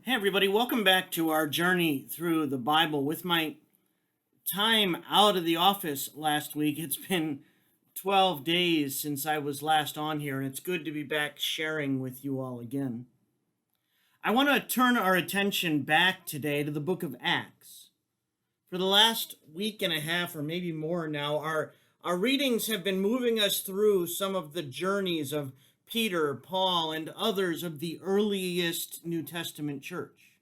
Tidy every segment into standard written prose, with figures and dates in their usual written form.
Hey, everybody, welcome back to our journey through the Bible. With my time out of the office last week, it's been 12 days since I was last on here, and it's good to be back sharing with you all again. I want to turn our attention back today to the book of Acts. For the last week and a half, or maybe more now, our readings have been moving us through some of the journeys of Peter, Paul, and others of the earliest New Testament church.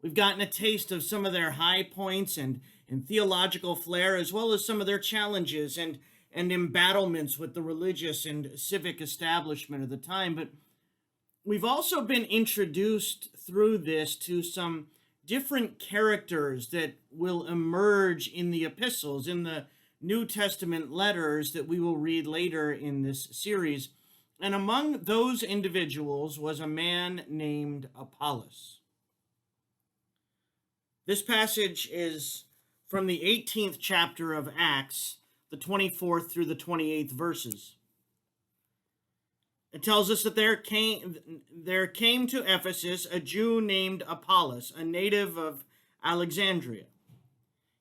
We've gotten a taste of some of their high points and theological flair, as well as some of their challenges and embattlements with the religious and civic establishment of the time. But we've also been introduced through this to some different characters that will emerge in the epistles, in the New Testament letters that we will read later in this series. And among those individuals was a man named Apollos. This passage is from the 18th chapter of Acts, the 24th through the 28th verses. It tells us that there came to Ephesus a Jew named Apollos, a native of Alexandria.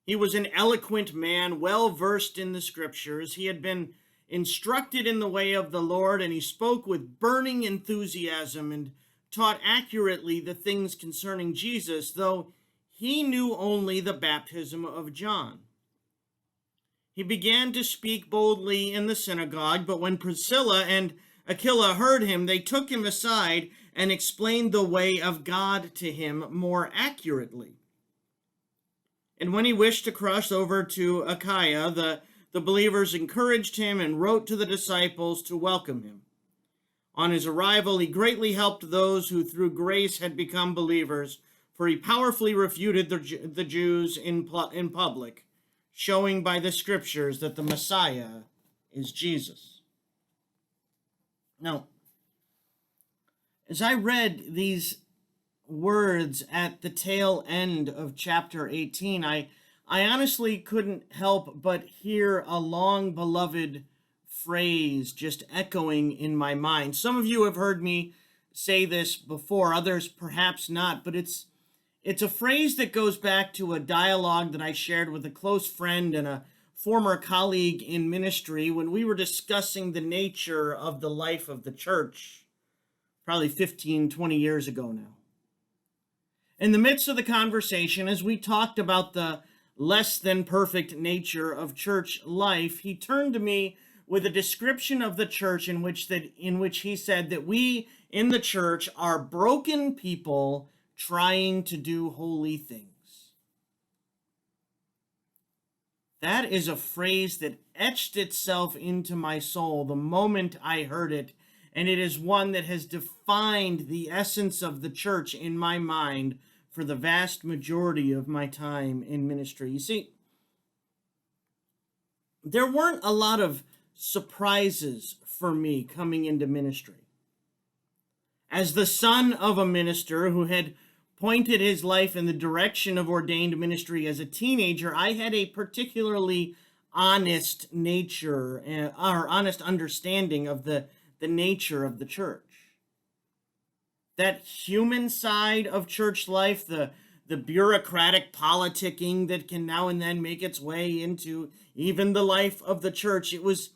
He was an eloquent man, well versed in the scriptures. He had been instructed in the way of the Lord, and he spoke with burning enthusiasm and taught accurately the things concerning Jesus, though he knew only the baptism of John. He began to speak boldly in the synagogue, but when Priscilla and Aquila heard him, they took him aside and explained the way of God to him more accurately. And when he wished to cross over to Achaia, the believers encouraged him and wrote to the disciples to welcome him. On his arrival, he greatly helped those who through grace had become believers, for he powerfully refuted the Jews in public, showing by the scriptures that the Messiah is Jesus. Now, as I read these words at the tail end of chapter 18, I honestly couldn't help but hear a long-beloved phrase just echoing in my mind. Some of you have heard me say this before, others perhaps not, but it's a phrase that goes back to a dialogue that I shared with a close friend and a former colleague in ministry when we were discussing the nature of the life of the church, probably 15, 20 years ago now. In the midst of the conversation, as we talked about the less than perfect nature of church life, he turned to me with a description of the church in which he said that we in the church are broken people trying to do holy things. That is a phrase that etched itself into my soul the moment I heard it, and it is one that has defined the essence of the church in my mind for the vast majority of my time in ministry. You see, there weren't a lot of surprises for me coming into ministry. As the son of a minister who had pointed his life in the direction of ordained ministry as a teenager, I had a particularly honest nature or honest understanding of the nature of the church. That human side of church life, the bureaucratic politicking that can now and then make its way into even the life of the church, it was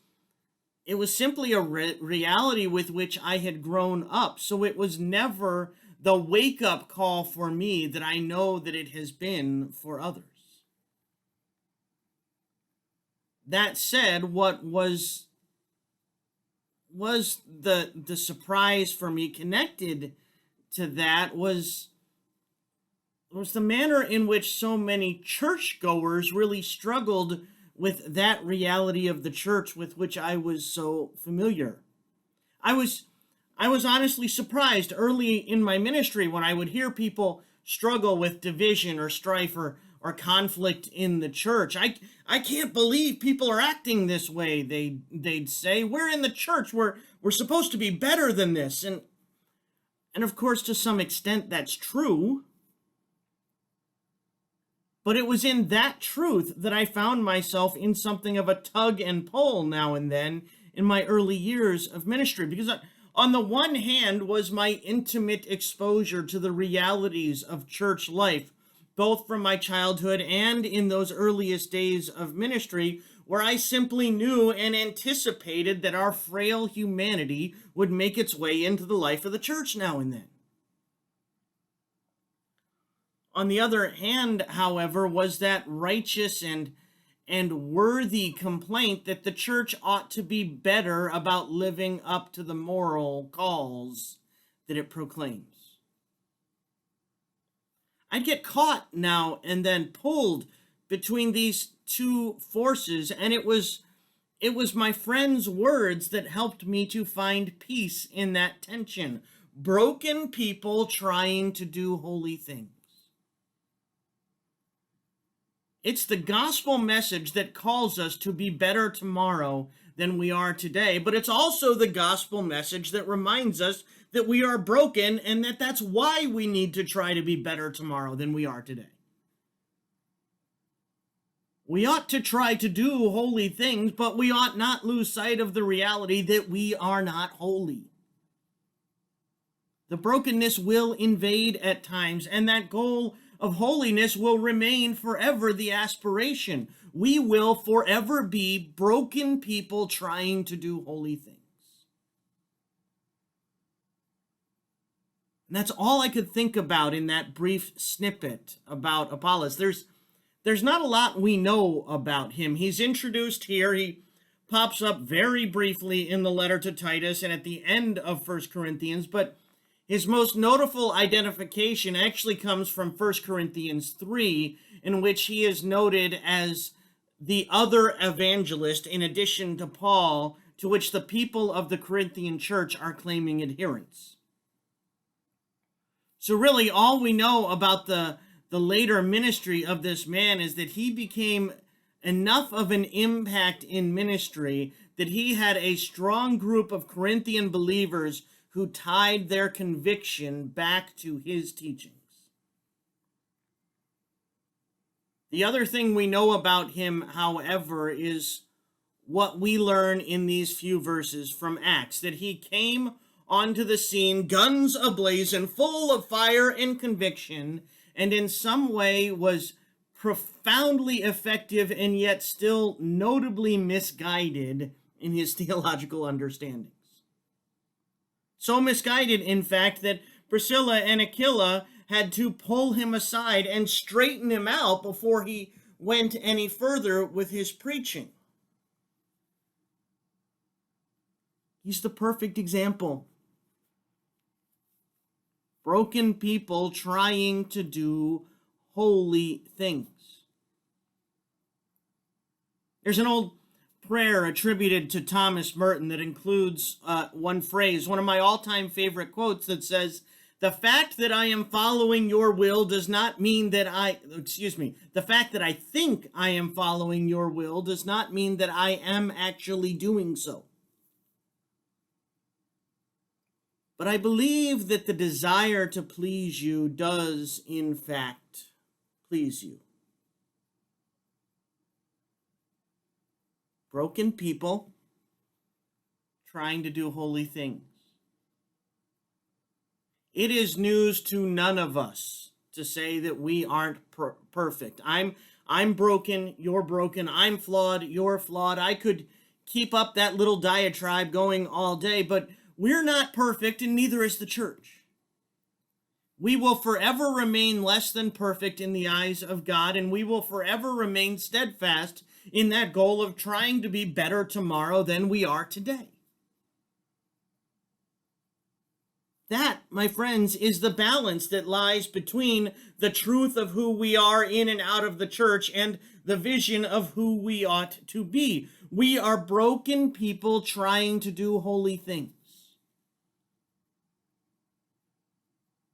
simply a reality with which I had grown up. So it was never the wake-up call for me that I know that it has been for others. That said, what was the surprise for me connected to that was the manner in which so many churchgoers really struggled with that reality of the church with which I was so familiar. I was honestly surprised early in my ministry when I would hear people struggle with division or strife or conflict in the church. I can't believe people are acting this way, they'd say. We're in the church. We're supposed to be better than this. And of course, to some extent, that's true. But it was in that truth that I found myself in something of a tug and pull now and then in my early years of ministry, because On the one hand was my intimate exposure to the realities of church life, both from my childhood and in those earliest days of ministry, where I simply knew and anticipated that our frail humanity would make its way into the life of the church now and then. On the other hand, however, was that righteous and worthy complaint that the church ought to be better about living up to the moral calls that it proclaims. I'd get caught now and then, pulled between these two forces, and it was my friend's words that helped me to find peace in that tension. Broken people trying to do holy things. It's the gospel message that calls us to be better tomorrow than we are today, but it's also the gospel message that reminds us that we are broken and that that's why we need to try to be better tomorrow than we are today. We ought to try to do holy things, but we ought not lose sight of the reality that we are not holy. The brokenness will invade at times, and that goal of holiness will remain forever the aspiration. We will forever be broken people trying to do holy things. And that's all I could think about in that brief snippet about Apollos. There's not a lot we know about him. He's introduced here. He pops up very briefly in the letter to Titus and at the end of 1 Corinthians, but his most notable identification actually comes from 1 Corinthians 3, in which he is noted as the other evangelist in addition to Paul, to which the people of the Corinthian church are claiming adherence. So really, all we know about the later ministry of this man is that he became enough of an impact in ministry that he had a strong group of Corinthian believers who tied their conviction back to his teachings. The other thing we know about him, however, is what we learn in these few verses from Acts, that he came onto the scene, guns ablazing, full of fire and conviction, and in some way was profoundly effective and yet still notably misguided in his theological understandings. So misguided, in fact, that Priscilla and Aquila had to pull him aside and straighten him out before he went any further with his preaching. He's the perfect example. Broken people trying to do holy things. There's an old prayer attributed to Thomas Merton that includes one phrase, one of my all-time favorite quotes, that says, "The fact that I am following your will does not mean that the fact that I think I am following your will does not mean that I am actually doing so. But I believe that the desire to please you does, in fact, please you." Broken people trying to do holy things. It is news to none of us to say that we aren't perfect. I'm broken, you're broken, I'm flawed, you're flawed. I could keep up that little diatribe going all day, but we're not perfect, and neither is the church. We will forever remain less than perfect in the eyes of God, and we will forever remain steadfast in that goal of trying to be better tomorrow than we are today. That, my friends, is the balance that lies between the truth of who we are in and out of the church and the vision of who we ought to be. We are broken people trying to do holy things.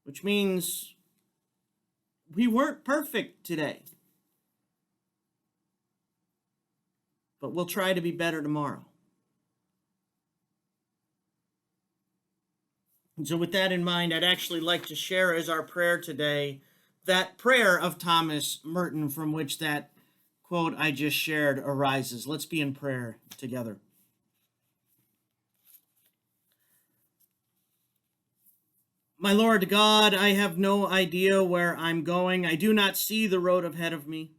Which means we weren't perfect today. But we'll try to be better tomorrow. And so with that in mind, I'd actually like to share as our prayer today that prayer of Thomas Merton from which that quote I just shared arises. Let's be in prayer together. My Lord God, I have no idea where I'm going. I do not see the road ahead of me.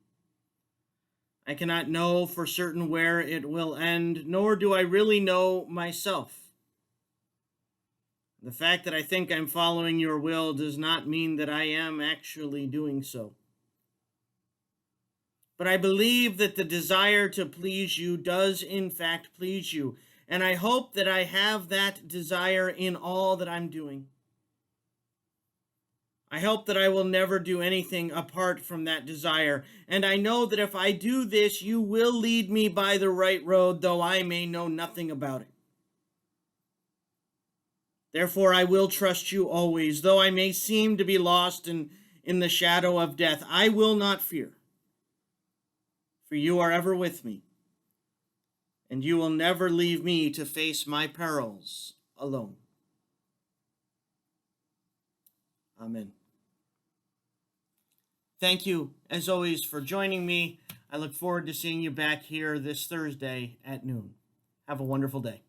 I cannot know for certain where it will end, nor do I really know myself. The fact that I think I'm following your will does not mean that I am actually doing so. But I believe that the desire to please you does in fact please you, and I hope that I have that desire in all that I'm doing. I hope that I will never do anything apart from that desire, and I know that if I do this, you will lead me by the right road, though I may know nothing about it. Therefore, I will trust you always, though I may seem to be lost in the shadow of death. I will not fear, for you are ever with me, and you will never leave me to face my perils alone. Amen. Thank you, as always, for joining me. I look forward to seeing you back here this Thursday at noon. Have a wonderful day.